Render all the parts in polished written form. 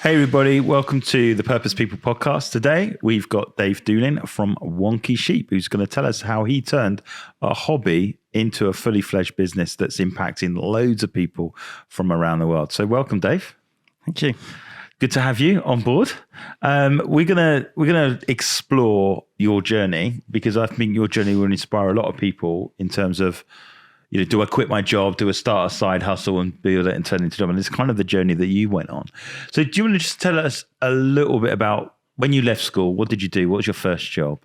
Hey everybody, welcome to the Purpose People podcast. Today we've got Dave Dulin from Wonky Sheep, who's going to tell us how he turned a hobby into a fully fledged business that's impacting loads of people from around the world. So welcome, Dave. Thank you. Good to have you on board. We're gonna explore your journey because I think your journey will inspire a lot of people in terms of, do I quit my job? Do I start a side hustle and build it and turn it into a job? And it's kind of the journey that you went on. So do you want to just tell us a little bit about when you left school? What did you do? What was your first job?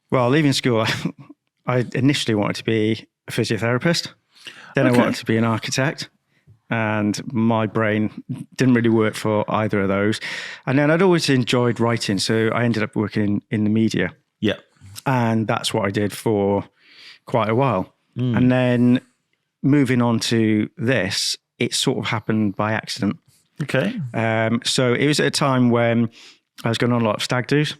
Well, leaving school, I initially wanted to be a physiotherapist. Then I wanted to be an architect. And my brain didn't really work for either of those. And then I'd always enjoyed writing. So I ended up working in the media. Yeah. And that's what I did for quite a while. And then moving on to this, it sort of happened by accident. Okay. So it was at a time when I was going on a lot of stag do's,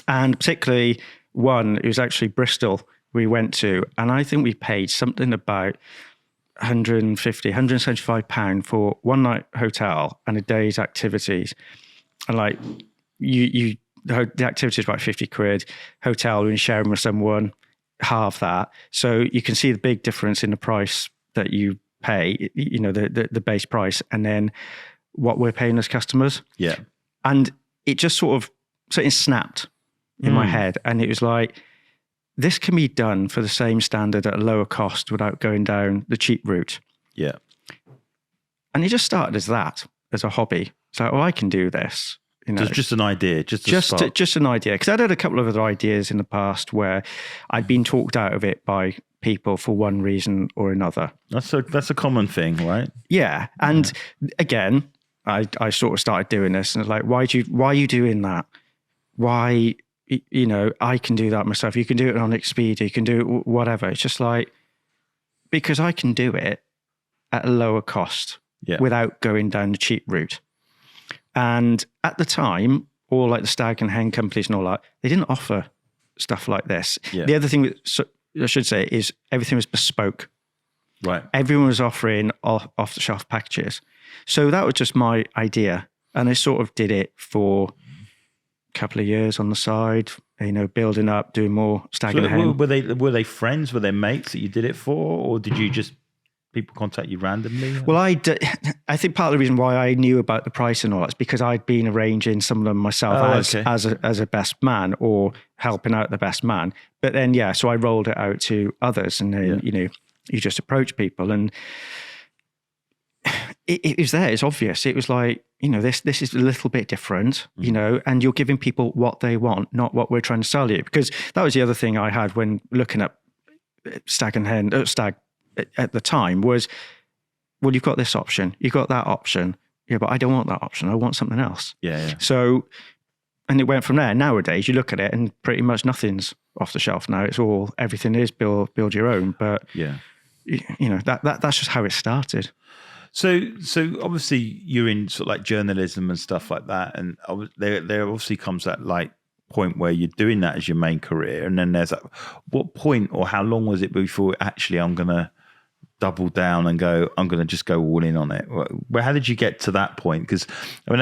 and particularly one, it was actually Bristol we went to, and I think we paid something about £175 for one night hotel and a day's activities. And like the activity is about 50 quid, hotel when you're sharing with someone, half that. So you can see the big difference in the price that you pay, the base price, and then what we're paying as customers. Yeah. And it just something snapped in my head. And it was like, this can be done for the same standard at a lower cost without going down the cheap route. Yeah. And it just started as a hobby. It's like, I can do this. It's just an idea, just an idea. Because I'd had a couple of other ideas in the past where I'd been talked out of it by people for one reason or another. That's a common thing, right? Yeah. And again, I sort of started doing this, and it's like, why are you doing that? Why, I can do that myself. You can do it on Expedia, you can do it whatever. It's just like, because I can do it at a lower cost without going down the cheap route. And at the time, all like the stag and hen companies and all that, they didn't offer stuff like this. Yeah. The other thing I should say is everything was bespoke. Right. Everyone was offering off-the-shelf packages. So that was just my idea. And I sort of did it for a couple of years on the side, building up, doing more stag and hen. Were they friends? Were they mates that you did it for? Or did you just... people contact you randomly? Well, I think part of the reason why I knew about the price and all that is because I'd been arranging some of them myself as a best man or helping out the best man. But then, so I rolled it out to others, and then, you just approach people, and it was there. It's obvious. It was like, this is a little bit different, and you're giving people what they want, not what we're trying to sell you. Because that was the other thing I had when looking at stag at the time was, well, you've got this option, you've got that option. Yeah, but I don't want that option. I want something else. Yeah. So, and it went from there. Nowadays, you look at it and pretty much nothing's off the shelf now. It's all, everything is build your own. But, that's just how it started. So obviously you're in sort of like journalism and stuff like that. And there obviously comes that like point where you're doing that as your main career. And then there's that, what point or how long was it before actually I'm going to double down and go, I'm going to just go all in on it? How did you get to that point? Because I mean,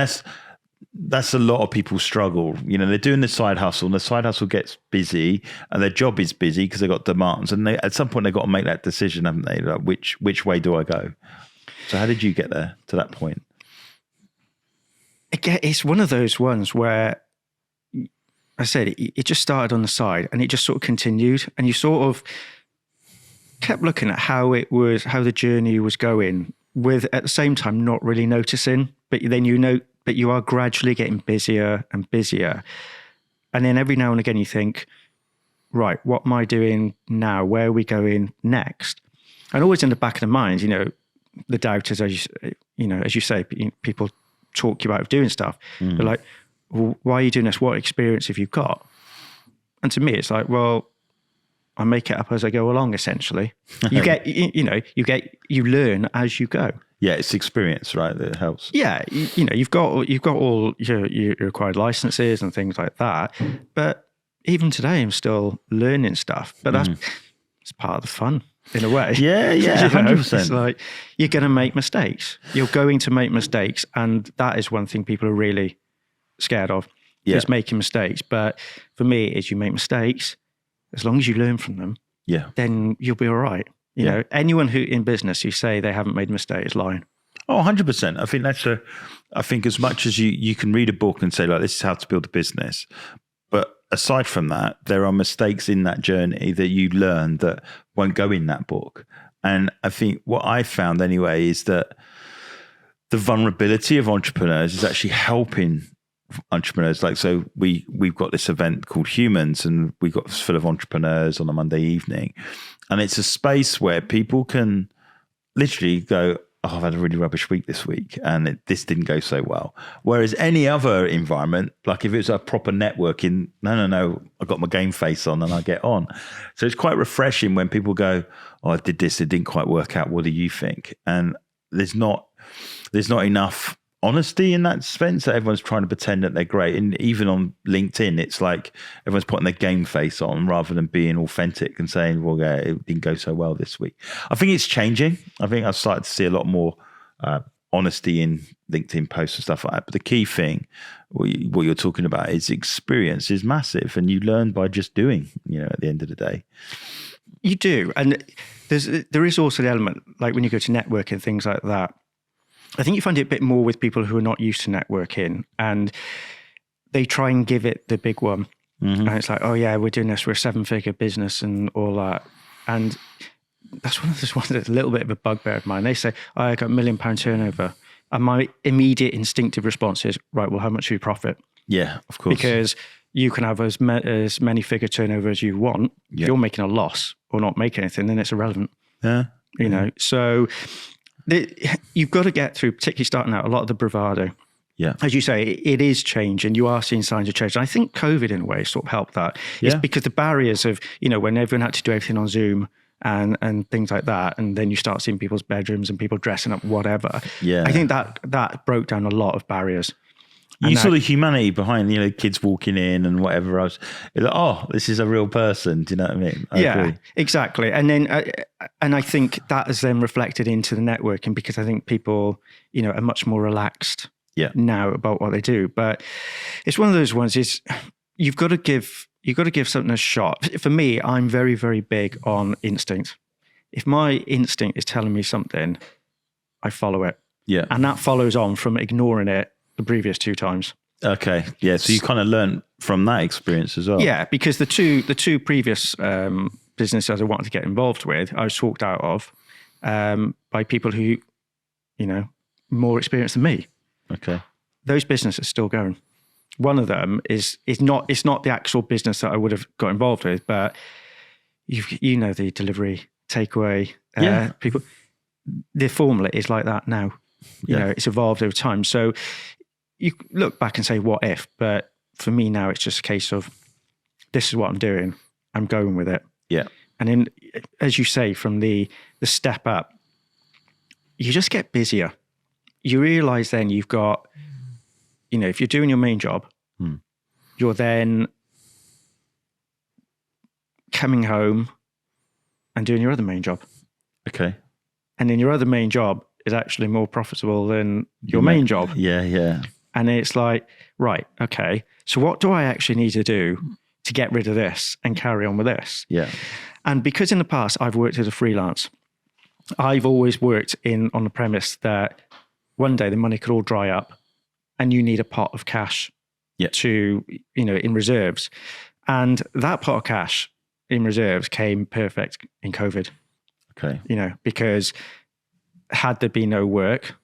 that's a lot of people struggle. They're doing the side hustle, and the side hustle gets busy, and their job is busy because they've got demands, and at some point they've got to make that decision, haven't they? Like, which way do I go? So how did you get there to that point? Again, it's one of those ones where I said it just started on the side, and it just sort of continued, and you sort of kept looking at how the journey was going, with at the same time not really noticing, but then but you are gradually getting busier and busier. And then every now and again you think, right, what am I doing now? Where are we going next? And always in the back of the mind, the doubters, as you say, people talk you out of doing stuff. They're like, well, why are you doing this? What experience have you got? And to me, it's like, well, I make it up as I go along, essentially. You you learn as you go. Yeah, it's experience, right? That helps. Yeah, you've got all your required licenses and things like that. But even today, I'm still learning stuff. But that's it's part of the fun. in a way. Yeah, yeah, You know, 100%. it's like you're going to make mistakes. You're going to make mistakes. And that is one thing people are really scared of, is making mistakes. But for me, is you make mistakes, as long as you learn from them, then you'll be all right. You know, anyone who in business who say they haven't made a mistake is lying. Oh, 100%. I think I think as much as you can read a book and say, like, this is how to build a business. But aside from that, there are mistakes in that journey that you learn that won't go in that book. And I think what I found anyway is that the vulnerability of entrepreneurs is actually helping entrepreneurs. Like, so we've got this event called Humans, and we've got full of entrepreneurs on a Monday evening. And it's a space where people can literally go, oh, I've had a really rubbish week this week and this didn't go so well. Whereas any other environment, like if it was a proper networking, no, I got my game face on and I get on. So it's quite refreshing when people go, oh, I did this, it didn't quite work out. What do you think? And there's not enough honesty in that sense that everyone's trying to pretend that they're great. And even on LinkedIn, it's like everyone's putting their game face on rather than being authentic and saying, well, yeah, it didn't go so well this week. I think it's changing. I think I've started to see a lot more honesty in LinkedIn posts and stuff like that. But the key thing, what you're talking about, is experience is massive, and you learn by just doing, you know, at the end of the day. You do. And there is also the element, like when you go to network and things like that, I think you find it a bit more with people who are not used to networking, and they try and give it the big one. Mm-hmm. And it's like, oh yeah, we're doing this, we're a 7-figure business and all that. And that's one of those ones that's a little bit of a bugbear of mine. They say, oh, I got £1 million turnover. And my immediate instinctive response is, right, well, how much do you profit? Yeah, of course. Because you can have as many figure turnover as you want. If you're making a loss or not making anything, then it's irrelevant. Yeah. You know, so you've got to get through, particularly starting out, a lot of the bravado. Yeah. As you say, it is change, and you are seeing signs of change. And I think COVID, in a way, sort of helped that. It's because the barriers of, you know, when everyone had to do everything on Zoom and things like that, and then you start seeing people's bedrooms and people dressing up, whatever. Yeah. I think that broke down a lot of barriers. You saw the humanity behind, you know, kids walking in and whatever else. It's like, oh, this is a real person. Do you know what I mean? I agree. Exactly. And then, and I think that has then reflected into the networking, because I think people, you know, are much more relaxed now about what they do. But it's one of those ones is you've got to give something a shot. For me, I'm very, very big on instinct. If my instinct is telling me something, I follow it. Yeah. And that follows on from ignoring it the previous 2 times. Okay. Yeah. So you kind of learned from that experience as well. Yeah, because the two previous businesses I wanted to get involved with, I was talked out of by people who, you know, more experienced than me. Okay. Those businesses are still going. One of them is not the actual business that I would have got involved with, but you know, the delivery, takeaway, people, the formula is like that now. You know, it's evolved over time. So you look back and say, what if? But for me now, it's just a case of, this is what I'm doing. I'm going with it. Yeah. And then, as you say, from the step up, you just get busier. You realize then you've got, you know, if you're doing your main job, you're then coming home and doing your other main job. Okay. And then your other main job is actually more profitable than your main job. Yeah, yeah. And it's like, right, okay, so what do I actually need to do to get rid of this and carry on with this? Yeah. And because in the past I've worked as a freelance, I've always worked on the premise that one day the money could all dry up and you need a pot of cash to, you know, in reserves. And that pot of cash in reserves came perfect in COVID. Okay. You know, because had there been no work,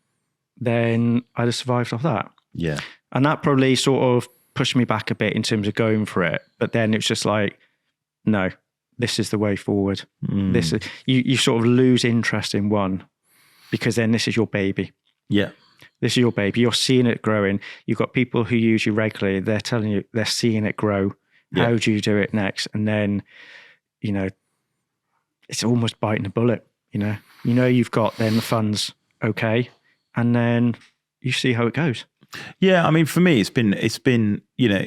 then I'd have survived off that. Yeah. And that probably sort of pushed me back a bit in terms of going for it. But then it's just like, no, this is the way forward. This is, you sort of lose interest in one, because then this is your baby. Yeah. This is your baby. You're seeing it growing. You've got people who use you regularly. They're telling you, they're seeing it grow. Yeah. How do you do it next? And then, you know, it's almost biting a bullet, you know. You know you've got then the funds, okay, and then you see how it goes. Yeah, I mean, for me, it's been, you know,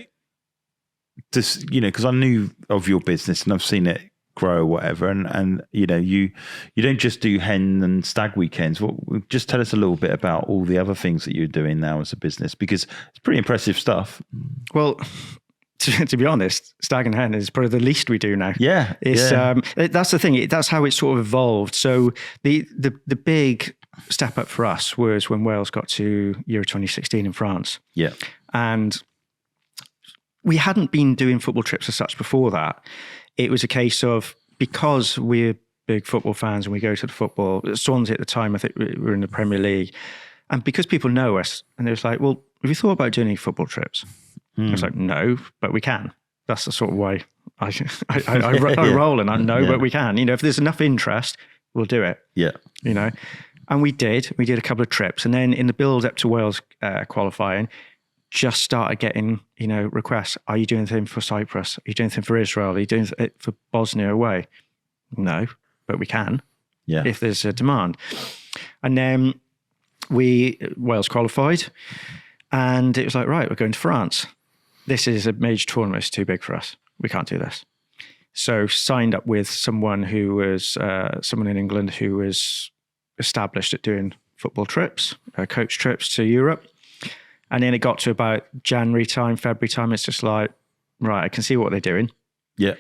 just, you know, because I knew of your business and I've seen it grow or whatever, and you don't just do hen and stag weekends. Just tell us a little bit about all the other things that you're doing now as a business, because it's pretty impressive stuff. Well, to be honest, stag and hen is probably the least we do now. Yeah, that's the thing. That's how it sort of evolved. So the big step up for us was when Wales got to Euro 2016 in France. Yeah, and we hadn't been doing football trips as such before that. It was a case of, because we're big football fans and we go to the football, Swansea at the time, I think we were in the Premier League. And because people know us, and it was like, well, have you thought about doing any football trips? I was like, no, but we can. That's the sort of way I roll, and I know, but we can. If there's enough interest, we'll do it. Yeah. And we did a couple of trips. And then in the build up to Wales qualifying, just started getting, requests. Are you doing anything for Cyprus? Are you doing anything for Israel? Are you doing it for Bosnia away? No, but we can, if there's a demand. And then Wales qualified, and it was like, right, we're going to France. This is a major tournament. It's too big for us. We can't do this. So signed up with someone who was, someone in England who was established at doing football trips, coach trips to Europe. And then it got to about January time, February time. It's just like, right, I can see what they're doing. Yeah.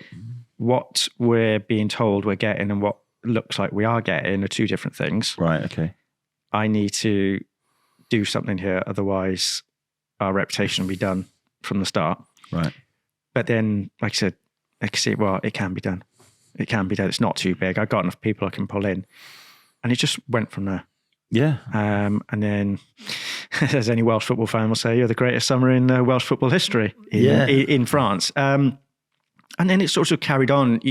What we're being told we're getting and what looks like we are getting are two different things. Right, okay. I need to do something here. Otherwise, our reputation will be done from the start. Right. But then, like I said, I can see, well, it can be done. It can be done. It's not too big. I've got enough people I can pull in. And it just went from there. Yeah. And then, as any Welsh football fan will say, you're the greatest summer in Welsh football history in France. And then it sort of carried on.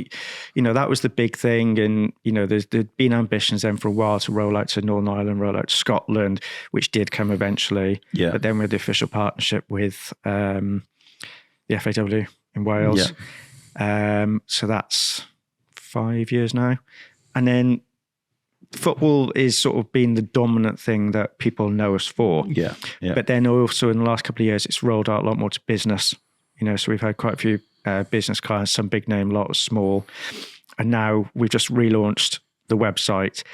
That was the big thing. And, there'd been ambitions then for a while to roll out to Northern Ireland, roll out to Scotland, which did come eventually. Yeah. But then we had the official partnership with the FAW in Wales. Yeah. So that's 5 years now. And then football is sort of been the dominant thing that people know us for. Yeah. But then also in the last couple of years, it's rolled out a lot more to business. So we've had quite a few business clients, some big name, a lot small. And now we've just relaunched the website.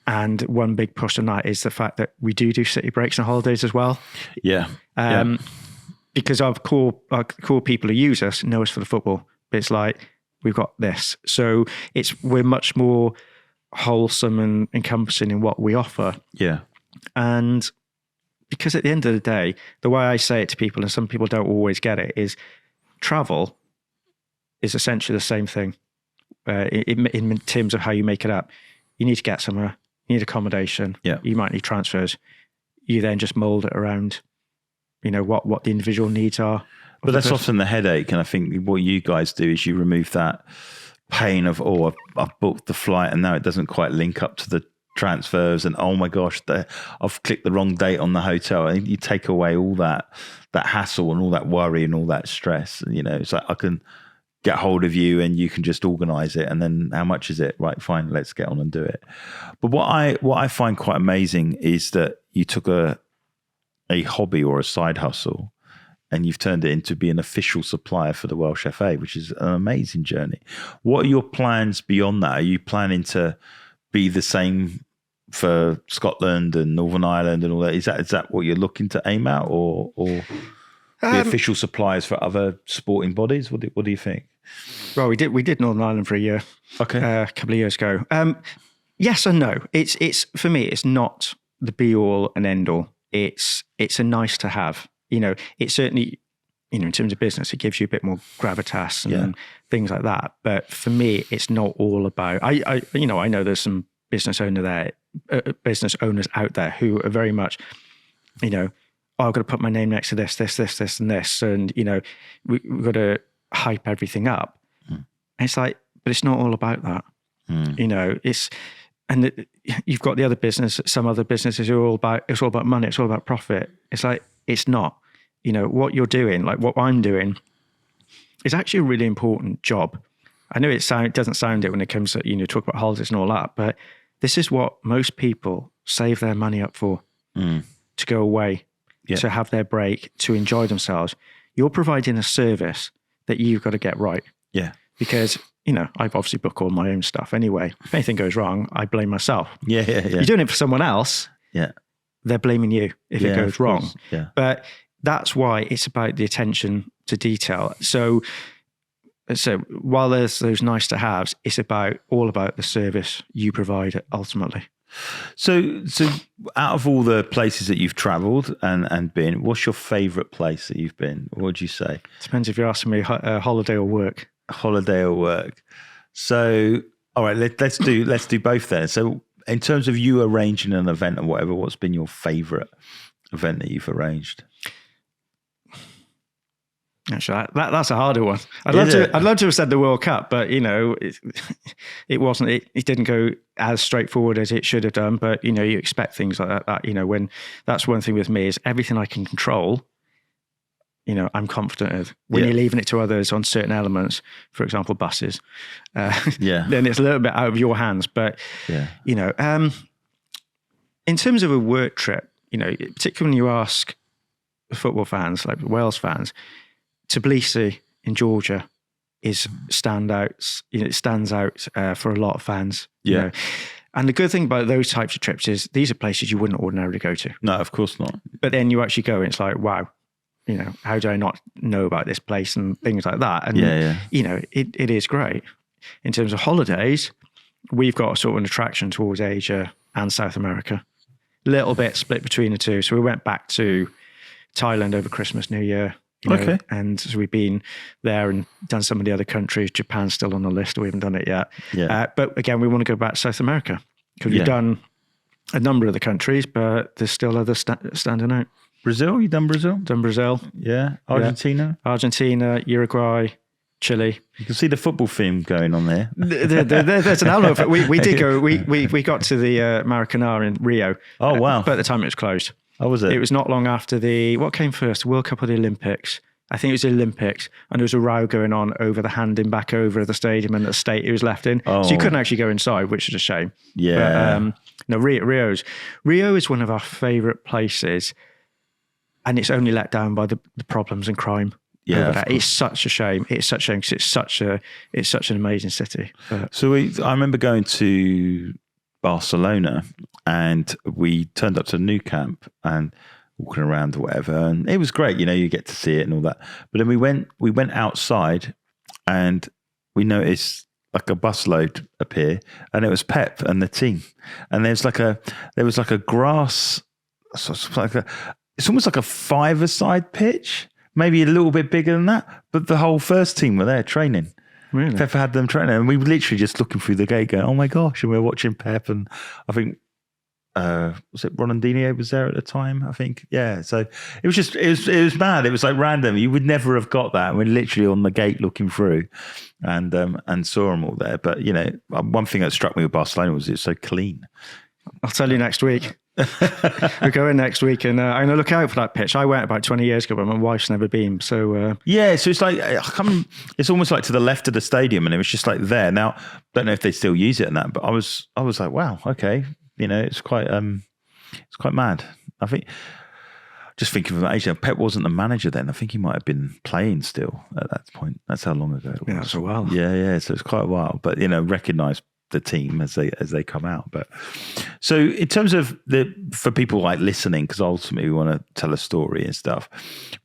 And one big push on that is the fact that we do city breaks and holidays as well. Yeah. Because our core people who use us know us for the football. But it's like, we've got this. So we're much more wholesome and encompassing in what we offer. Yeah. And because at the end of the day, the way I say it to people, and some people don't always get it, is travel is essentially the same thing in terms of how you make it up. You need to get somewhere, you need accommodation, you might need transfers. You then just mold it around, what the individual needs are. But that's often the headache. And I think what you guys do is you remove that pain of, I've booked the flight and now it doesn't quite link up to the transfers, and oh my gosh, I've clicked the wrong date on the hotel. And you take away all that hassle and all that worry and all that stress. It's like, I can get hold of you and you can just organize it. And then how much is it? Right, fine, let's get on and do it. But what I find quite amazing is that you took a hobby or a side hustle and you've turned it into be an official supplier for the Welsh FA, which is an amazing journey. What are your plans beyond that? Are you planning to be the same for Scotland and Northern Ireland and all that? Is that what you're looking to aim at, or be official suppliers for other sporting bodies? What do you think? Well, we did Northern Ireland for a year. Okay, a couple of years ago. Yes and no. It's for me, it's not the be all and end all. It's a nice to have. It certainly, in terms of business, it gives you a bit more gravitas and things like that. But for me, it's not all about. I know there's some business owners out there who are very much, I've got to put my name next to this, and this, and we've got to hype everything up. And it's like, but it's not all about that. You've got the other business. Some other businesses are all about. It's all about money. It's all about profit. It's like, it's not. What you're doing, like what I'm doing, is actually a really important job. I know it doesn't sound it when it comes to, talk about holidays and all that, but this is what most people save their money up for, to go away, to have their break, to enjoy themselves. You're providing a service that you've got to get right. Yeah. because, I've obviously booked all my own stuff anyway. If anything goes wrong, I blame myself. Yeah. You're doing it for someone else. Yeah. They're blaming you if it goes wrong. Yeah. But that's why it's about the attention to detail. So while there's those nice to haves, it's all about the service you provide ultimately. So out of all the places that you've traveled and been, what's your favorite place that you've been? What would you say? Depends if you're asking me holiday or work. Holiday or work. So, all right, let's do both then. So in terms of you arranging an event or whatever, what's been your favorite event that you've arranged? Actually, that's a harder one. I'd love to have said the World Cup, but it wasn't. It didn't go as straightforward as it should have done. But you expect things like that. When that's one thing with me is everything I can control. I'm confident of. When you're leaving it to others on certain elements, for example, buses, then it's a little bit out of your hands. But in terms of a work trip, particularly when you ask football fans, like Wales fans. Tbilisi in Georgia stands out for a lot of fans. Yeah. And the good thing about those types of trips is these are places you wouldn't ordinarily go to. No, of course not. But then you actually go and it's like, wow, how do I not know about this place and things like that? And, it is great. In terms of holidays, we've got a sort of an attraction towards Asia and South America. A little bit split between the two. So we went back to Thailand over Christmas, New Year. And so we've been there and done some of the other countries. Japan's still on the list. We haven't done it yet. Yeah. But again, we want to go back to South America because we've done a number of the countries, but there's still others standing out. Brazil? You done Brazil? Done Brazil. Yeah. Argentina? Yeah. Argentina, Uruguay, Chile. You can see the football theme going on there. There's an element of it. We did go. We got to the Maracanã in Rio. Oh, wow. But at the time it was closed. Oh, was it? It was not long after what came first, the World Cup or the Olympics? I think it was the Olympics, and there was a row going on over the handing back over the stadium and the state it was left in. Oh. So you couldn't actually go inside, which is a shame. Yeah. But, Rio is one of our favourite places, and it's only let down by the problems and crime. Yeah, it's such a shame. It's such a shame because it's such an amazing city. But. So I remember going to Barcelona, and we turned up to a new camp and walking around or whatever, and it was great. You get to see it and all that. But then we went outside, and we noticed like a busload appear, and it was Pep and the team. And there was like a grass, it's almost like a five-a-side pitch, maybe a little bit bigger than that. But the whole first team were there training. Really? Pep had them training, and we were literally just looking through the gate going, oh my gosh. And we were watching Pep, and I think, was it Ronaldinho was there at the time? I think. Yeah. So it was mad. It was like random. You would never have got that. We're literally on the gate looking through and saw them all there. But, one thing that struck me with Barcelona was it's so clean. I'll tell you next week. We're going next week, and I'm going to look out for that pitch. I went about 20 years ago, but my wife's never been. So so it's like it's almost like to the left of the stadium, and it was just like there. Now, don't know if they still use it and that, but I was like, wow, okay, it's quite mad. I think just thinking of that age, Pep wasn't the manager then. I think he might have been playing still at that point. That's how long ago it was. Yeah, that's a while. Yeah. So it's quite a while, but recognise the team as they come out. But so in terms of for people like listening, because ultimately we want to tell a story and stuff,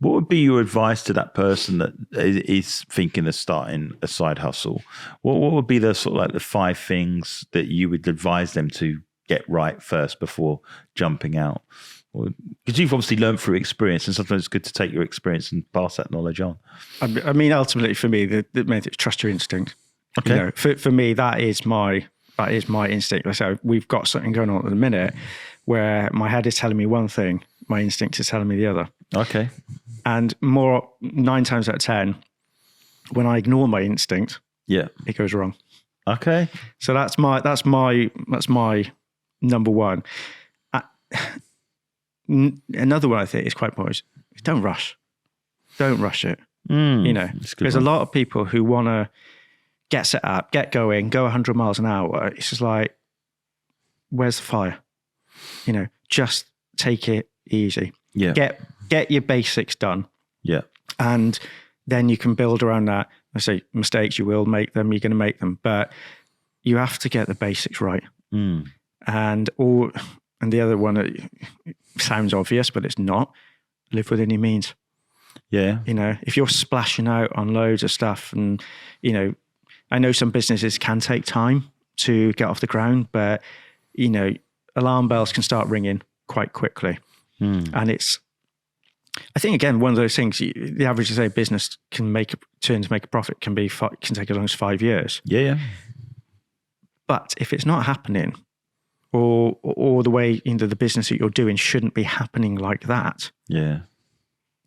what would be your advice to that person that is thinking of starting a side hustle? What would be the sort of like the 5 things that you would advise them to get right first before jumping out? Because you've obviously learned through experience, and sometimes it's good to take your experience and pass that knowledge on. I mean, ultimately for me, the main thing is trust your instinct. Okay. For me, that is my instinct. Like I said, we've got something going on at the minute where my head is telling me one thing, my instinct is telling me the other. Okay. And 9 times out of 10, when I ignore my instinct, it goes wrong. Okay. So that's my number one. Another one I think is quite important is don't rush. Don't rush it. There's a lot of people who want to get set up, get going, go 100 miles an hour. It's just like, where's the fire? Just take it easy. Yeah. Get your basics done. Yeah. And then you can build around that. I say mistakes, you will make them, you're going to make them, but you have to get the basics right. And the other one, it sounds obvious, but it's not. Live within your means. Yeah. You know, if you're splashing out on loads of stuff and, you know, I know some businesses can take time to get off the ground, but, you know, alarm bells can start ringing quite quickly. And it's, I think, again, one of those things, the average, say, business can make a profit can take as long as 5 years. Yeah. But if it's not happening, or the way, you know, the business that you're doing shouldn't be happening like that. Yeah.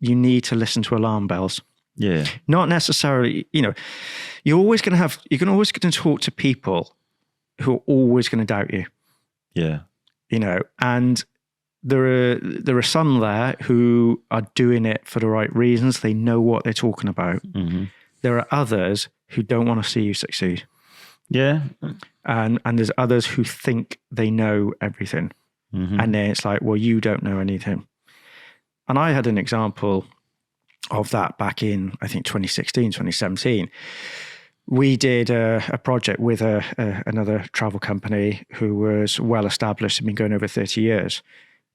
You need to listen to alarm bells. Yeah. Not necessarily, you know, you're always going to talk to people who are always going to doubt you. Yeah. You know, and there are some there who are doing it for the right reasons. They know what they're talking about. There are others who don't want to see you succeed. Yeah. And there's others who think they know everything. And then it's like, well, you don't know anything. And I had an example of that back in, I think, 2016, 2017. We did a project with another travel company who was well established and been going over 30 years.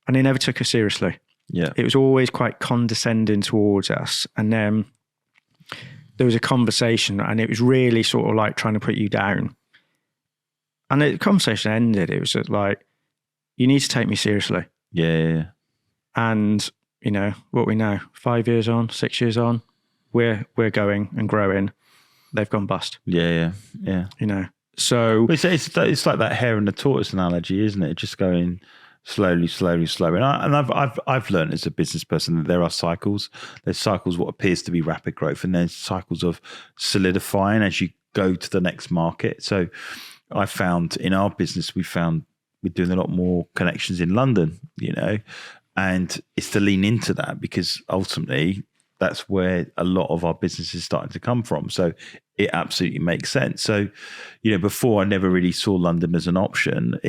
And they never took us seriously. Yeah. It was always quite condescending towards us. And then there was a conversation and it was really sort of like trying to put you down. And the conversation ended. It was like, you need to take me seriously. Yeah. And, you know, what we know, 5 years on, 6 years on, we're going and growing. They've gone bust. Yeah. You know, so It's like that hare and the tortoise analogy, isn't it? Just going slowly. And I've learned as a business person that there are cycles. There's cycles what appears to be rapid growth, and there's cycles of solidifying as you go to the next market. So I found in our business, we're doing a lot more connections in London, you know, and it's to lean into that because ultimately that's where a lot of our business is starting to come from. So it absolutely makes sense. So, you know, before I never really saw London as an option.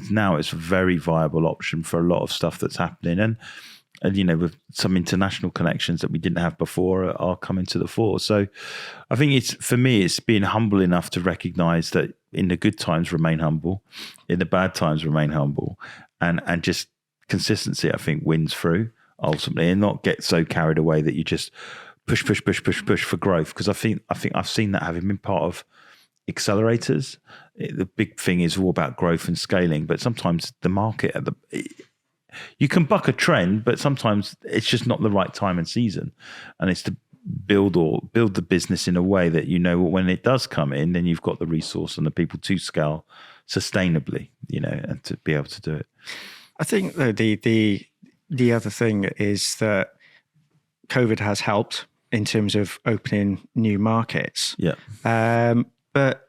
Now it's a very viable option for a lot of stuff that's happening. And you know, with some international connections that we didn't have before are coming to the fore. So I think for me, it's being humble enough to recognize that in the good times, remain humble, in the bad times, remain humble, and just consistency, I think, wins through ultimately, and not get so carried away that you just push for growth. Because I think I've seen that having been part of accelerators. The big thing is all about growth and scaling, but sometimes the market you can buck a trend, but sometimes it's just not the right time and season. And it's to build the business in a way that, you know, when it does come in, then you've got the resource and the people to scale sustainably, you know, and to be able to do it. I think the other thing is that COVID has helped in terms of opening new markets. Yeah. But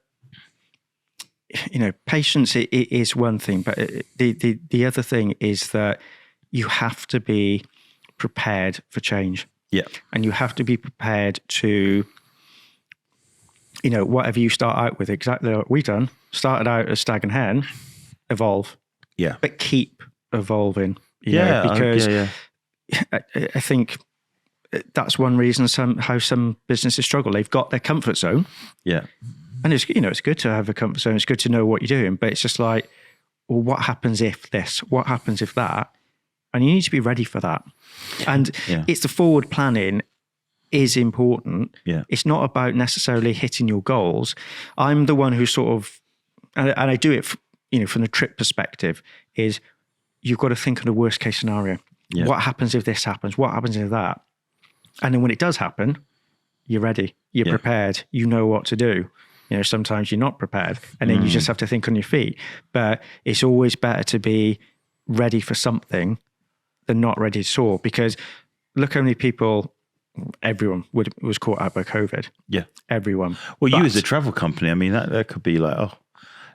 you know, patience it is one thing, but the other thing is that you have to be prepared for change. Yeah. And you have to be prepared to, you know, whatever you start out with, exactly like we've done, started out as stag and hen, evolve. Yeah. But keep evolving. You know, because I think that's one reason how some businesses struggle. They've got their comfort zone. Yeah. And it's, you know, it's good to have a comfort zone. It's good to know what you're doing, but it's just like, well, what happens if this? What happens if that? And you need to be ready for that. And it's the forward planning is important. Yeah. It's not about necessarily hitting your goals. I'm the one who sort of, and I do it, you know, from the trip perspective, is you've got to think of the worst case scenario. Yeah. What happens if this happens? What happens if that? And then when it does happen, you're ready. You're prepared. You know what to do. You know, sometimes you're not prepared and then you just have to think on your feet. But it's always better to be ready for something than not ready at all. Because look how many people, everyone was caught out by COVID. Yeah. Everyone. Well, you as a travel company, I mean, that could be like, oh,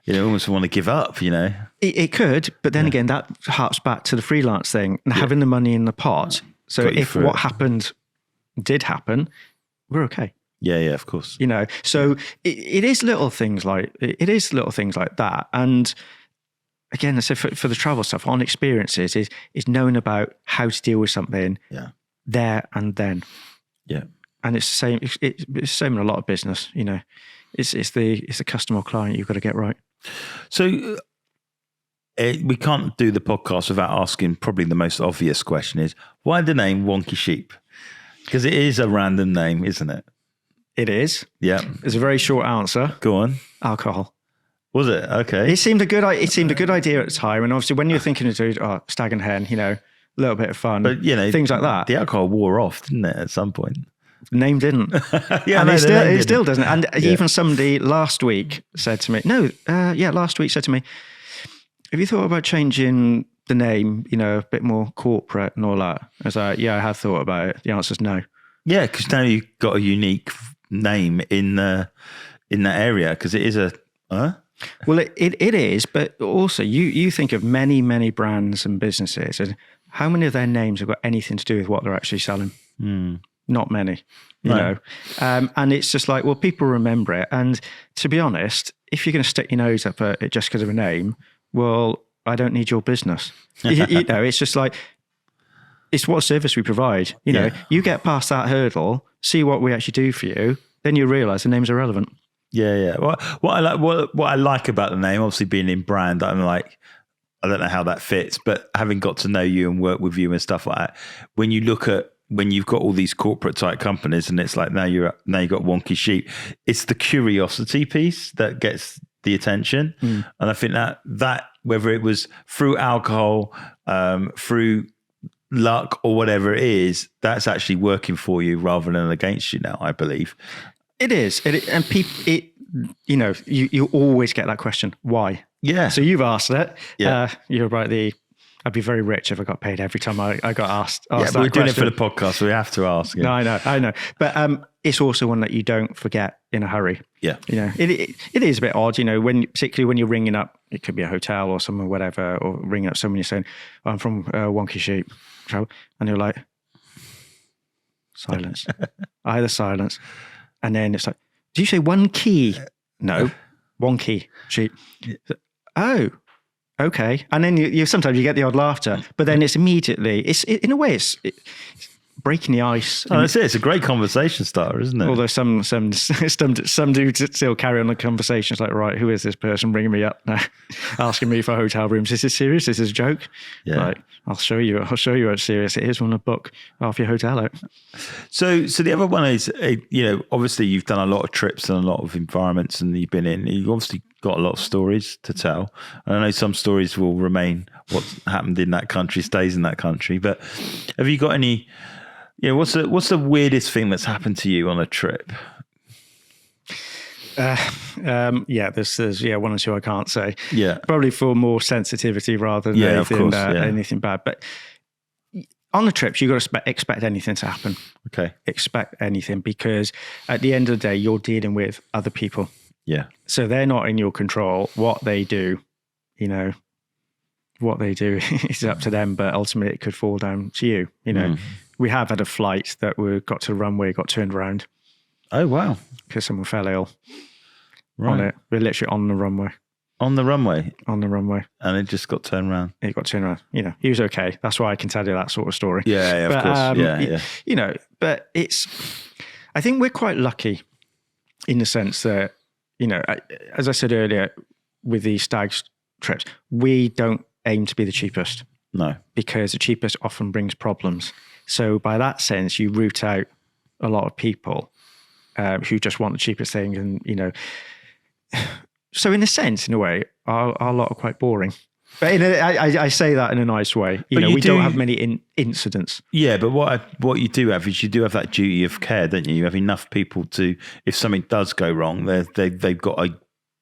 you know, almost want to give up, you know. It could, but then again, that harps back to the freelance thing and having the money in the pot. So if what happened did happen, we're okay. Yeah, of course. You know, so it is little things like that. And again, I said for the travel stuff, on experiences is knowing about how to deal with something there and then. Yeah. And it's the same. It's the same in a lot of business. You know, it's the customer or client you've got to get right. So we can't do the podcast without asking probably the most obvious question: is why the name Wonky Sheep? Because it is a random name, isn't it? It is. Yeah. It's a very short answer. Go on. Alcohol. Was it? Okay. It seemed a good idea at the time, and obviously when you're thinking of stag and hen, you know, a little bit of fun, But you know, things like that. The alcohol wore off, didn't it? At some point. The name didn't. Yeah, and no, it still doesn't. And Yeah. even somebody last week said to me, last week said to me, have you thought about changing the name, you know, a bit more corporate and all that? I was like, yeah, I have thought about it. The answer's no. Yeah, because now you've got a unique name in that area, because it is a. Well, it is, but also you think of many, many brands and businesses, and how many of their names have got anything to do with what they're actually selling? Not many, you know. And it's just like, well, people remember it. And to be honest, if you're going to stick your nose up at it just because of a name, well, I don't need your business. You know, it's just like, it's what service we provide. You know, you get past that hurdle, see what we actually do for you, then you realise the name's irrelevant. Yeah. Well, what I like about the name, obviously being in brand, I'm like, I don't know how that fits, but having got to know you and work with you and stuff like that, when you've got all these corporate type companies, and it's like now you got Wonky Sheep, it's the curiosity piece that gets the attention, and I think that whether it was through alcohol, through luck or whatever it is, that's actually working for you rather than against you now, I believe. It is. And people, you know, you always get that question, why? Yeah. So you've asked it. Yeah. You're right. I'd be very rich if I got paid every time I got asked Yeah, that but we're doing question. it for the podcast, so we have to ask. Yeah. No, I know. But it's also one that you don't forget in a hurry. Yeah. You know, it is a bit odd, you know, particularly when you're ringing up, it could be a hotel or somewhere, whatever, or ringing up someone, you're saying, I'm from Wonky Sheep. And you're like, silence. Either silence. And then it's like, do you say one key? No, Wonky Sheep. Oh, okay. And then you sometimes you get the odd laughter, but then it's immediately, in a way, it's breaking the ice. Oh, that's it. It's a great conversation starter, isn't it? Although some do still carry on the conversation. It's like, right, who is this person ringing me up now, asking me for hotel rooms? Is this serious? Is this a joke? Yeah. Like, I'll show you how serious it is when I book half your hotel out. So the other one is, you know, obviously you've done a lot of trips and a lot of environments, and you've been in. You've obviously got a lot of stories to tell. And I know some stories will remain. What's happened in that country stays in that country. But have you got any? You know, what's the weirdest thing that's happened to you on a trip? There's one or two I can't say. Yeah, probably for more sensitivity rather than anything bad. But on the trips, you've got to expect anything to happen. Okay, expect anything, because at the end of the day, you're dealing with other people. Yeah, so they're not in your control. What they do, you know, what they do is up to them. But ultimately, it could fall down to you. You know. We have had a flight that we got to the runway, got turned around. Oh, wow. Because someone fell ill Right. on it. We're literally on the runway. On the runway? On the runway. And it just got turned around? It got turned around. You know, he was okay. That's why I can tell you that sort of story. Yeah, of course. Yeah. You know, but I think we're quite lucky in the sense that, you know, as I said earlier, with these stags trips, we don't aim to be the cheapest. No. Because the cheapest often brings problems. So by that sense, you root out a lot of people who just want the cheapest thing. And, you know, so in a way, our lot are quite boring. But I say that in a nice way. You know, we don't have many incidents. Yeah, but what you do have is you do have that duty of care, don't you? You have enough people to, if something does go wrong, they've got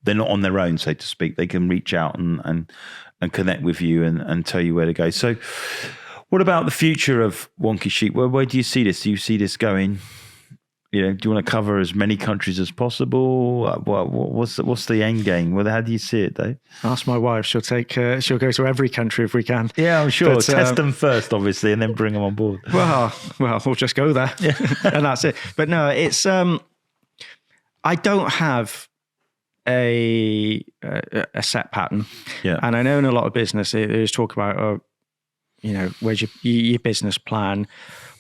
they're not on their own, so to speak. They can reach out and connect with you and tell you where to go. So what about the future of Wonky Sheep? Where do you see this? Do you see this going? You know, do you want to cover as many countries as possible? What's the end game? How do you see it, Dave? Ask my wife. She'll go to every country if we can. Yeah, I'm sure. But, test them first, obviously, and then bring them on board. Well, we'll just go there, and that's it. But no, it's I don't have a set pattern. Yeah, and I know in a lot of business there's talk about you know, where's your business plan?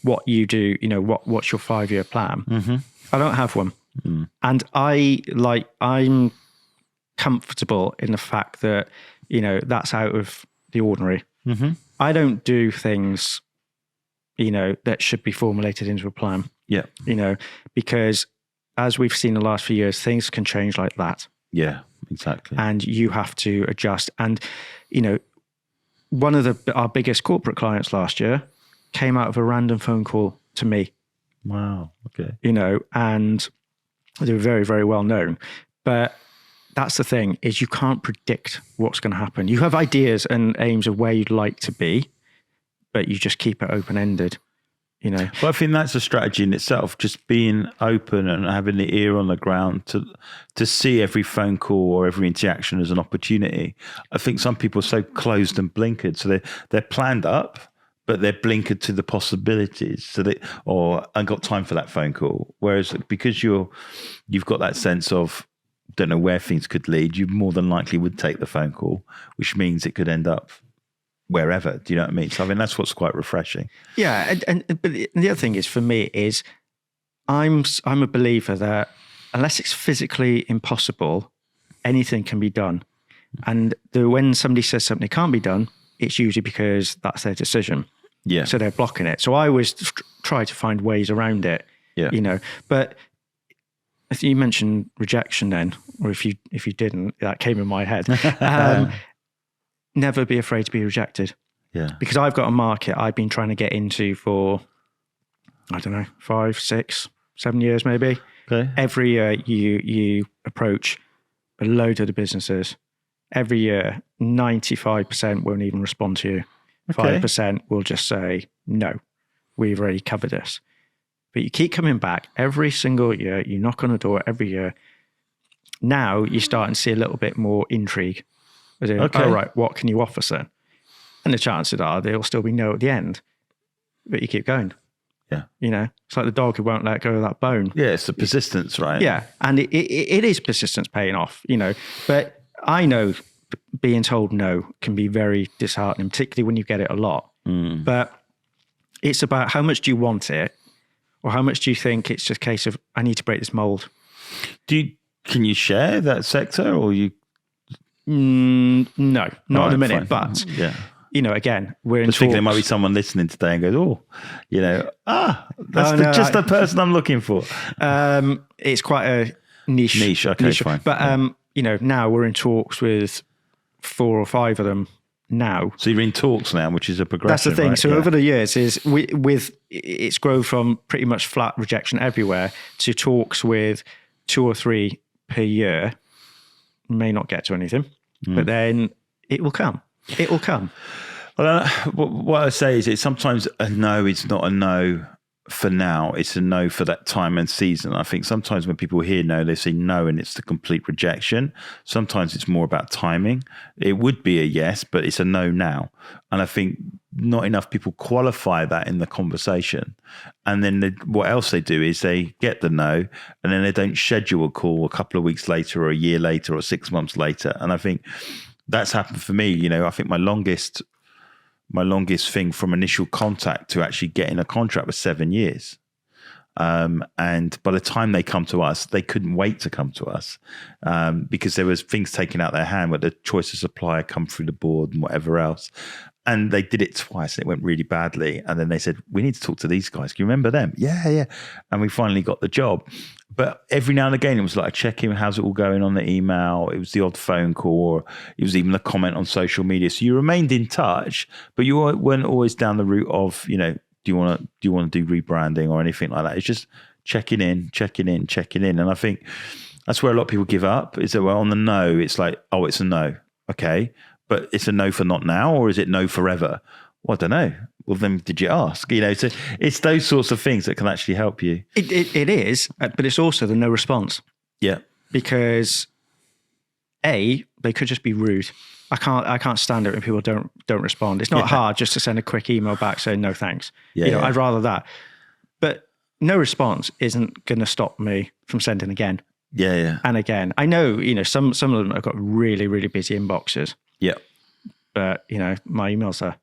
what you do, what's your 5-year plan. Mm-hmm. I don't have one. And I'm comfortable in the fact that, that's out of the ordinary. Mm-hmm. I don't do things, that should be formulated into a plan. Yeah. Because as we've seen the last few years, things can change like that. Yeah, exactly. And you have to adjust. And, one of our biggest corporate clients last year came out of a random phone call to me. Wow. Okay. And they were very, very well known. But that's the thing, is you can't predict what's going to happen. You have ideas and aims of where you'd like to be, but you just keep it open-ended. Well, I think that's a strategy in itself, just being open and having the ear on the ground to see every phone call or every interaction as an opportunity. I think some people are so closed and blinkered, so they're planned up, but they're blinkered to the possibilities. So I got time for that phone call. Whereas because you've got that sense of don't know where things could lead, you more than likely would take the phone call, which means it could end up wherever. Do you know what I mean? So I mean, that's what's quite refreshing. Yeah. But the other thing is, for me, is I'm a believer that unless it's physically impossible, anything can be done. And when somebody says something can't be done, it's usually because that's their decision. Yeah. So they're blocking it. So I always try to find ways around it. Yeah. But I think you mentioned rejection then, or if you didn't, that came in my head. Never be afraid to be rejected. Yeah. Because I've got a market I've been trying to get into for, I don't know, 5, 6, 7 years maybe. Okay. Every year you approach a load of the businesses. Every year, 95% won't even respond to you. Okay. 5% will just say, no, we've already covered this. But you keep coming back every single year. You knock on the door every year. Now you're starting to see a little bit more intrigue. As in, Okay. all right, what can you offer, sir? And the chances are there'll still be no at the end. But you keep going. Yeah. It's like the dog who won't let go of that bone. Yeah, it's the persistence, right? Yeah. And it is persistence paying off, But I know being told no can be very disheartening, particularly when you get it a lot. But it's about how much do you want it, or how much do you think it's just a case of, I need to break this mold. Can you share that sector, or you? No, not in a minute. Fine. But yeah. Again, we're in Just thinking there might be talks. someone listening today and goes, that's no, just the person I'm looking for. It's quite a niche. Okay, fine. But now we're in talks with 4 or 5 of them now. So you're in talks now, which is a progression. That's the thing. Right? So Yeah. over the years, it's grown from pretty much flat rejection everywhere to talks with 2 or 3 per year. May not get to anything, but then it will come. It will come. Well, what I say is, sometimes a no is not a no for now. It's a no for that time and season. I think sometimes when people hear no, they say no and it's the complete rejection. Sometimes it's more about timing. It would be a yes, but it's a no now. And I think not enough people qualify that in the conversation. And then what else they do is they get the no, and then they don't schedule a call a couple of weeks later or a year later or 6 months later. And I think that's happened for me. I think my longest thing from initial contact to actually getting a contract was 7 years. And by the time they come to us, they couldn't wait to come to us because there was things taken out their hand, where the choice of supplier come through the board and whatever else. And they did it twice and it went really badly. And then they said, we need to talk to these guys. Can you remember them? Yeah. And we finally got the job. But every now and again, it was like a check-in, how's it all going on the email? It was the odd phone call, or it was even a comment on social media. So you remained in touch, but you weren't always down the route of, do you want to do rebranding or anything like that? It's just checking in. And I think that's where a lot of people give up, is that, well, on the no, it's like, oh, it's a no. Okay. But it's a no for not now, or is it no forever? Well, I don't know. Well, then did you ask? So it's those sorts of things that can actually help you. It is, but it's also the no response. Yeah. Because they could just be rude. I can't stand it when people don't respond. It's not hard just to send a quick email back saying no thanks. Yeah. I'd rather that. But no response isn't going to stop me from sending again. Yeah. And again. I know, some of them have got really, really busy inboxes. Yeah. But, my emails are,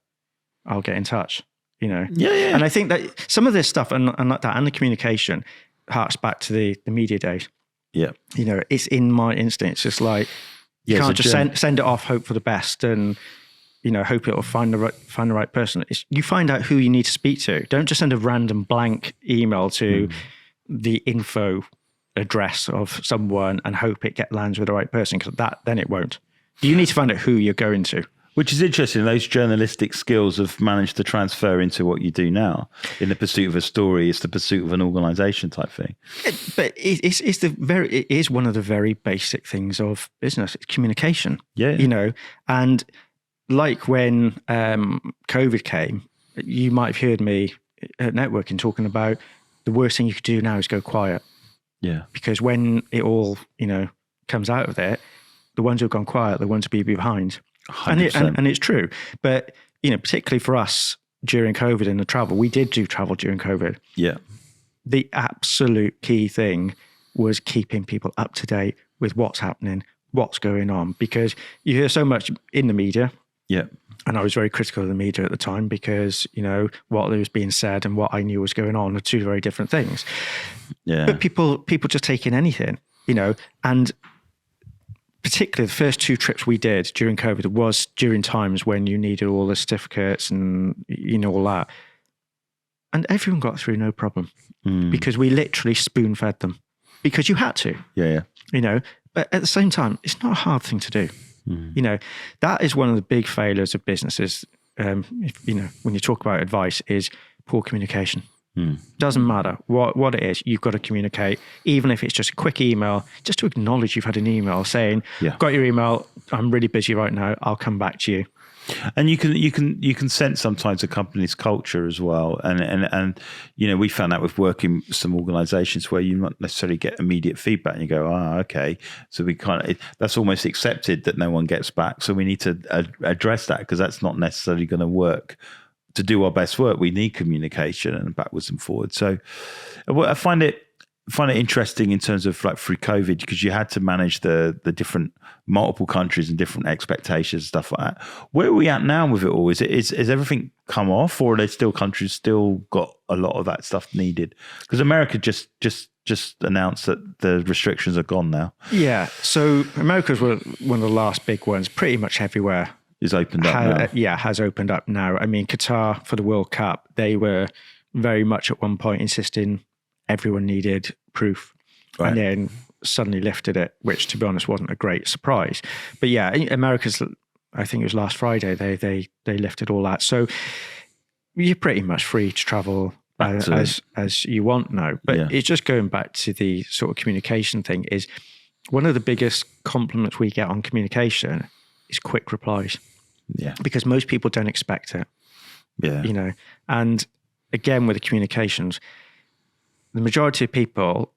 I'll get in touch. you know? Yeah. And I think that some of this stuff and like that and the communication harks back to the media days. Yeah. You know, it's in my instinct. It's just like, you can't just send it off, hope for the best and, you know, hope it'll find the right person. You find out who you need to speak to. Don't just send a random blank email to the info address of someone and hope it lands with the right person, because then it won't. You need to find out who you're going to. Which is interesting. Those journalistic skills have managed to transfer into what you do now. In the pursuit of a story, it's the pursuit of an organisation type thing. But it is one of the very basic things of business. It's communication. Yeah. You know, and like when COVID came, you might have heard me at networking talking about the worst thing you could do now is go quiet. Yeah. Because when it all, you know, comes out of it, the ones who've gone quiet, the ones who be behind. And it's true. But, you know, particularly for us during COVID and the travel, we did do travel during COVID. Yeah. The absolute key thing was keeping people up to date with what's happening, what's going on, because you hear so much in the media. Yeah. And I was very critical of the media at the time because, you know, what was being said and what I knew was going on are two very different things. Yeah. But people just take in anything, you know, and particularly the first 2 trips we did during COVID was during times when you needed all the certificates and, you know, all that. And everyone got through no problem because we literally spoon fed them because you had to. Yeah. You know, but at the same time, it's not a hard thing to do. You know, that is one of the big failures of businesses. You know, when you talk about advice, is poor communication. Doesn't matter what it is, you've got to communicate, even if it's just a quick email, just to acknowledge you've had an email saying, got your email, I'm really busy right now, I'll come back to you. And you can sense sometimes a company's culture as well. And you know, we found that with working with some organizations where you not necessarily get immediate feedback and you go, okay. So we that's almost accepted that no one gets back. So we need to address that because that's not necessarily going to work. To do our best work, we need communication and backwards and forwards. So I find it interesting in terms of like through COVID, because you had to manage the different multiple countries and different expectations and stuff like that. Where are we at now with it all? Is everything come off, or are there still countries still got a lot of that stuff needed? Because America just announced that the restrictions are gone now. Yeah. So America's one of the last big ones. Pretty much everywhere is opened up now. Yeah, has opened up now. I mean, Qatar for the World Cup, they were very much at one point insisting everyone needed proof, and then suddenly lifted it, which to be honest wasn't a great surprise. But yeah, America's, I think it was last Friday, they lifted all that. So you're pretty much free to travel as you want now. But it's just going back to the sort of communication thing, is one of the biggest compliments we get on communication is quick replies. Yeah. Because most people don't expect it. Yeah. You know, and again, with the communications, the majority of people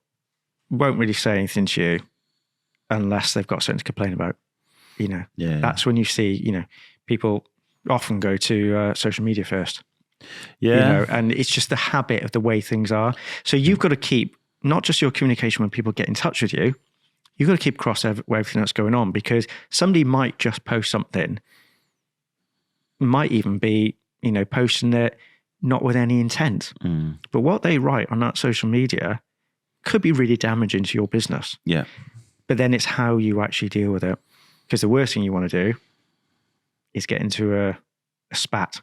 won't really say anything to you unless they've got something to complain about. You know, that's when you see, you know, people often go to social media first. Yeah. You know, and it's just the habit of the way things are. So you've got to keep not just your communication when people get in touch with you, you've got to keep across everything that's going on, because somebody might just post something, might even be, you know, posting it not with any intent. But what they write on that social media could be really damaging to your business. Yeah. But then it's how you actually deal with it. Because the worst thing you want to do is get into a spat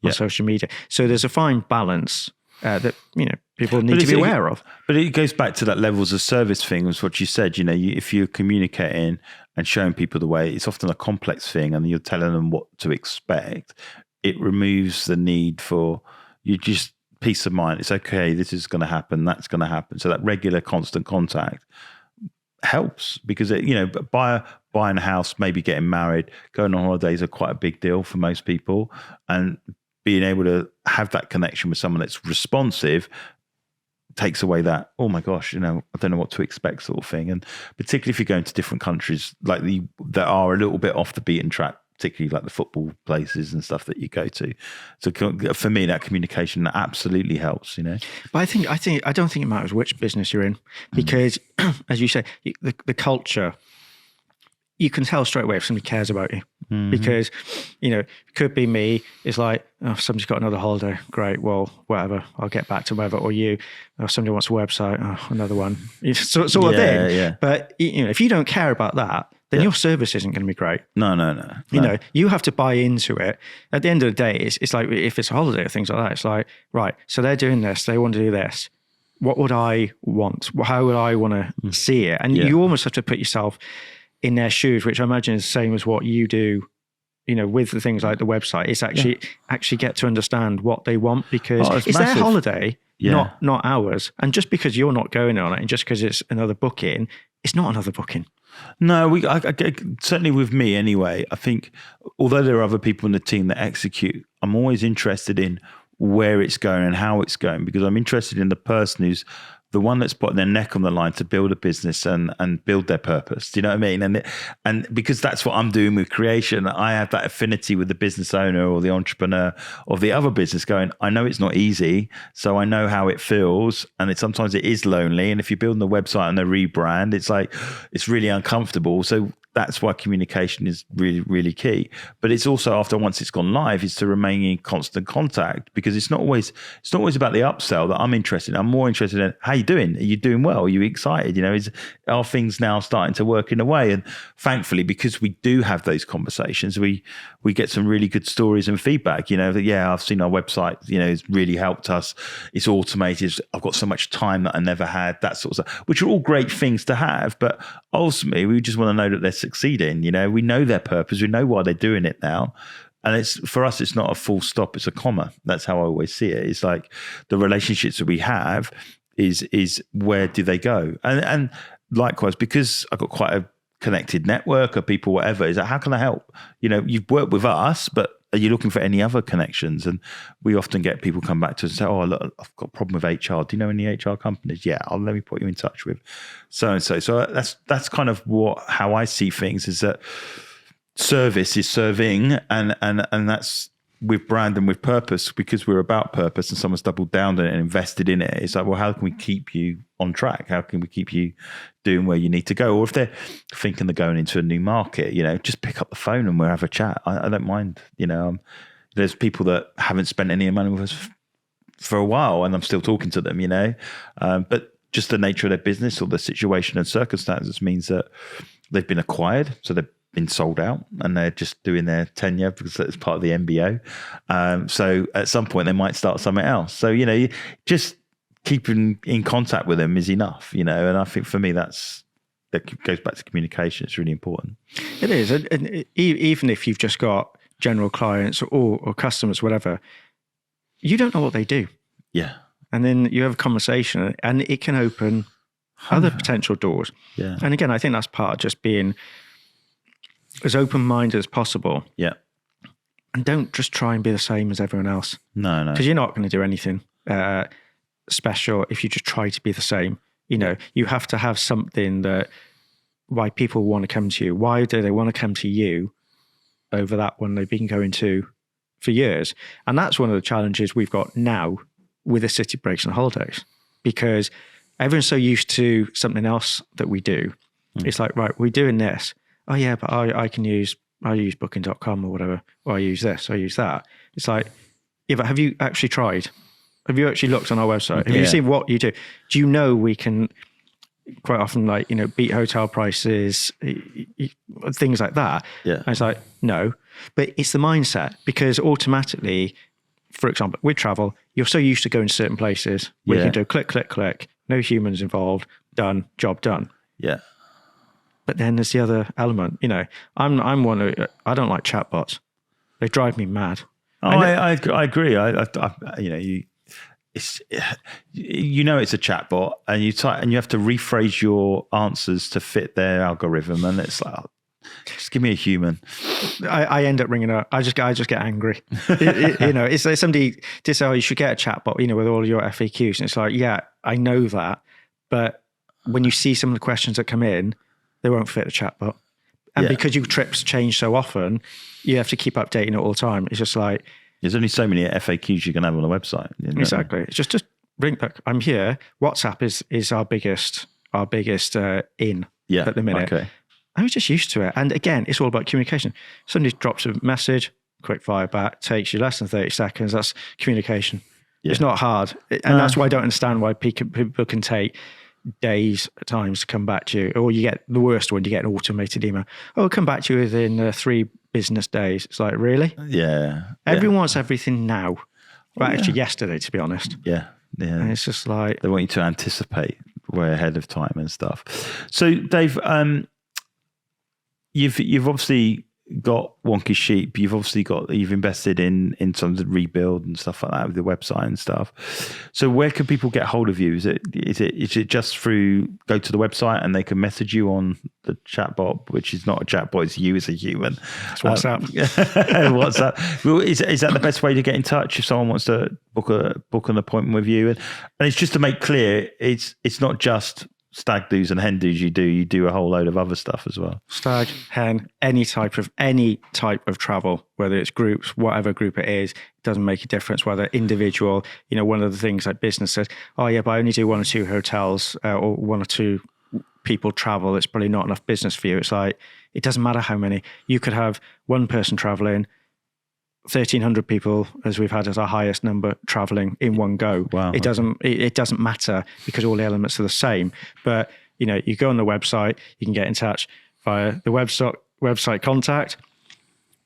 on social media. So there's a fine balance that, you know, people need to be aware of. But it goes back to that levels of service thing, was what you said. You know, if you're communicating and showing people the way, it's often a complex thing, and you're telling them what to expect. It removes the need for you just peace of mind. It's okay, this is going to happen, that's going to happen. So that regular, constant contact helps, because you know, buying a house, maybe getting married, going on holidays are quite a big deal for most people, and being able to have that connection with someone that's responsive takes away that, oh my gosh, you know, I don't know what to expect sort of thing. And particularly if you're going to different countries like that are a little bit off the beaten track, particularly like the football places and stuff that you go to. So for me, that communication absolutely helps, you know. But I don't think it matters which business you're in, because as you say, the culture, you can tell straight away if somebody cares about you. Because, it could be me. It's like, oh, somebody's got another holiday. Great. Well, whatever. I'll get back to whatever. Or you, somebody wants a website. Oh, another one. Sort of thing. Yeah. But, if you don't care about that, then your service isn't going to be great. No. You have to buy into it. At the end of the day, it's like if it's a holiday or things like that, it's like, right, so they're doing this. They want to do this. What would I want? How would I want to see it? And you almost have to put yourself in their shoes, which I imagine is the same as what you do, with the things like the website. It's actually get to understand what they want, because it's massive. their holiday, not ours. And just because you're not going on it, and just because it's another booking, it's not another booking. No, certainly with me anyway, I think although there are other people in the team that execute, I'm always interested in where it's going and how it's going, because I'm interested in the person who's the one that's putting their neck on the line to build a business and build their purpose. Do you know what I mean? And because that's what I'm doing with creation, I have that affinity with the business owner or the entrepreneur of the other business going, I know it's not easy, so I know how it feels. And sometimes it is lonely. And if you're building a website and a rebrand, it's really uncomfortable. So that's why communication is really, really key. But it's also once it's gone live, is to remain in constant contact, because it's not always about the upsell that I'm interested in. I'm more interested in, how you doing? Are you doing well? Are you excited? Are things now starting to work in a way? And thankfully, because we do have those conversations, we get some really good stories and feedback, that, I've seen our website, it's really helped us. It's automated. I've got so much time that I never had, that sort of stuff, which are all great things to have. But ultimately, we just want to know that they're succeeding. We know their purpose. We know why they're doing it now. And for us, it's not a full stop, it's a comma. That's how I always see it. It's like the relationships that we have is where do they go? And likewise, because I've got quite a connected network of people, whatever, is that how can I help? You've worked with us, but are you looking for any other connections? And we often get people come back to us and say, oh, look, I've got a problem with HR. Do you know any HR companies? Yeah, let me put you in touch with so-and-so. So that's kind of how I see things, is that service is serving, and that's with brand and with purpose, because we're about purpose and someone's doubled down on it and invested in it. It's like, well, how can we keep you on track? How can we keep you doing where you need to go? Or if they're thinking they're going into a new market, just pick up the phone and we'll have a chat. I don't mind. There's people that haven't spent any money with us for a while and I'm still talking to them, but just the nature of their business or the situation and circumstances means that they've been acquired. So they've been sold out and they're just doing their tenure because it's part of the MBO. So at some point they might start something else. So, just keeping in contact with them is enough, and I think for me, that goes back to communication. It's really important. It is. And even if you've just got general clients or customers, whatever, you don't know what they do. Yeah. And then you have a conversation and it can open other potential doors. Yeah. And again, I think that's part of just being as open-minded as possible. Yeah. And don't just try and be the same as everyone else. No. Because you're not going to do anything special if you just try to be the same. You have to have something why people want to come to you. Why do they want to come to you over that one they've been going to for years? And that's one of the challenges we've got now with the city breaks and holidays, because everyone's so used to something else that we do. It's like, right, we're doing this. Oh yeah, but I use booking.com or whatever, or I use this, I use that. It's like, yeah, but have you actually tried? Have you actually looked on our website? Have you seen what you do? Do you know we can quite often beat hotel prices, things like that? Yeah. And it's like, no, but it's the mindset, because automatically, for example, with travel, you're so used to going to certain places where you can do click, click, click, no humans involved, done, job done. Yeah. But then there's the other element. I'm one who, I don't like chatbots. They drive me mad. Oh, I agree. It's a chatbot, and you have to rephrase your answers to fit their algorithm, and it's like, just give me a human. I end up ringing up. I just get angry. It's like somebody did say, "Oh, you should get a chatbot," with all your FAQs, and it's like, yeah, I know that, but when you see some of the questions that come in, they won't fit a chatbot. And because your trips change so often, you have to keep updating it all the time. It's just like, there's only so many FAQs you can have on a website. Exactly. It's just ring. Look, I'm here. WhatsApp is our biggest in at the minute. Okay. I was just used to it. And again, it's all about communication. Somebody drops a message, quick fire back, takes you less than 30 seconds. That's communication. Yeah. It's not hard. And that's why I don't understand why people can take days at times to come back to you. Or you get the worst one, you get an automated email. Oh, I'll come back to you within 3 business days. It's like, really? Yeah. Everyone wants everything now. Well, actually yesterday, to be honest. Yeah. Yeah. And it's just like... They want you to anticipate way ahead of time and stuff. So, Dave, you've obviously got Wonky Sheep. You've invested in some of the rebuild and stuff like that with the website and stuff. So where can people get hold of you? Is it just through go to the website and they can message you on the chatbot, which is not a chatbot, it's you as a human. It's WhatsApp. WhatsApp. Well, is that the best way to get in touch if someone wants to book an appointment with you? And it's just to make clear, it's not just stag do's and hen do's you do a whole load of other stuff as well. Stag, hen, any type of travel, whether it's groups, whatever group it is, it doesn't make a difference whether individual. One of the things like business says, oh yeah, but I only do 1 or 2 hotels or 1 or 2 people travel. It's probably not enough business for you. It's like, it doesn't matter how many. You could have 1 person traveling, 1,300 people, as we've had as our highest number, traveling in one go. Wow. It doesn't matter because all the elements are the same. But you go on the website, you can get in touch via the website contact,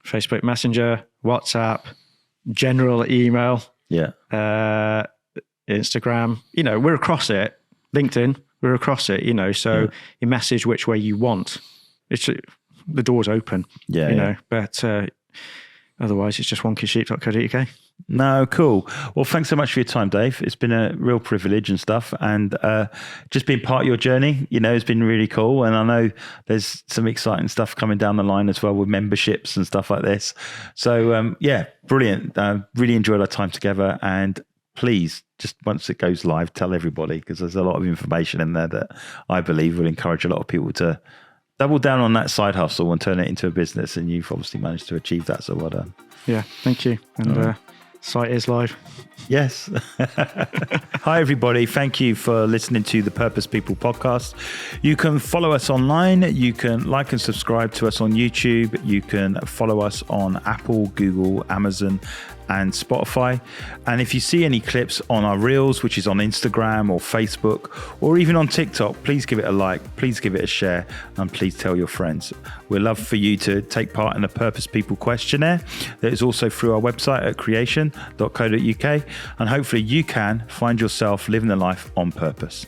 Facebook Messenger, WhatsApp, general email, Instagram. We're across it. LinkedIn, we're across it. So you message which way you want. The door's open. But otherwise, it's just wonkysheep.co.uk. No, cool. Well, thanks so much for your time, Dave. It's been a real privilege and stuff. And just being part of your journey, has been really cool. And I know there's some exciting stuff coming down the line as well with memberships and stuff like this. So, brilliant. Really enjoyed our time together. And please, just once it goes live, tell everybody, because there's a lot of information in there that I believe will encourage a lot of people to double down on that side hustle and turn it into a business. And you've obviously managed to achieve that. So well done. Yeah, thank you. And site is live. Yes. Hi, everybody. Thank you for listening to the Purpose People podcast. You can follow us online. You can like and subscribe to us on YouTube. You can follow us on Apple, Google, Amazon, and Spotify. And if you see any clips on our Reels, which is on Instagram or Facebook, or even on TikTok, please give it a like, please give it a share, and please tell your friends. We'd love for you to take part in the Purpose People questionnaire that is also through our website at creation.co.uk, and hopefully you can find yourself living a life on purpose.